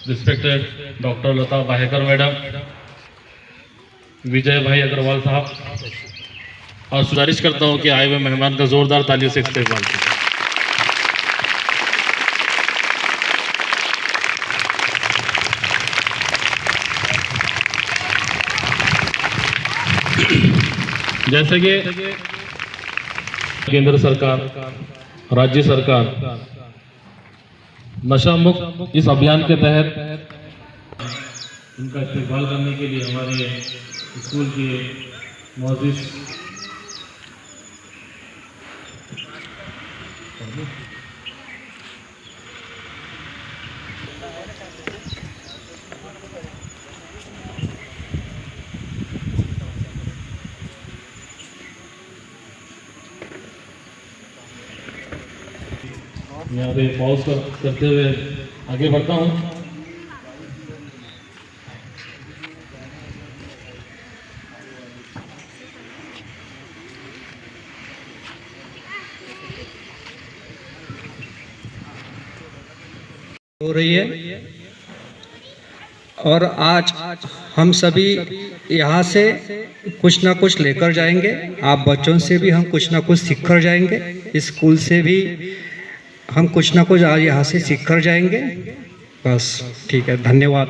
Respected doctor लता Bahekar madam, विजय भाई अग्रवाल साहब, और गुजारिश करता हूं कि आए हुए मेहमान का जोरदार तालियों से इस्तेमाल करें। जैसे कि केंद्र सरकार, राज्य सरकार नशा मुक्त इस अभियान के तहत उनका इस्तेमाल करने के लिए हमारे स्कूल के मौजूद यहाँ पे पॉज करते हुए आगे बढ़ता हूँ। हो रही है और आज हम सभी यहाँ से कुछ ना कुछ लेकर जाएंगे। आप बच्चों से भी हम कुछ ना कुछ सीख कर जाएंगे, स्कूल से भी हम कुछ ना कुछ आज यहाँ से सीख कर जाएंगे। बस ठीक है, धन्यवाद।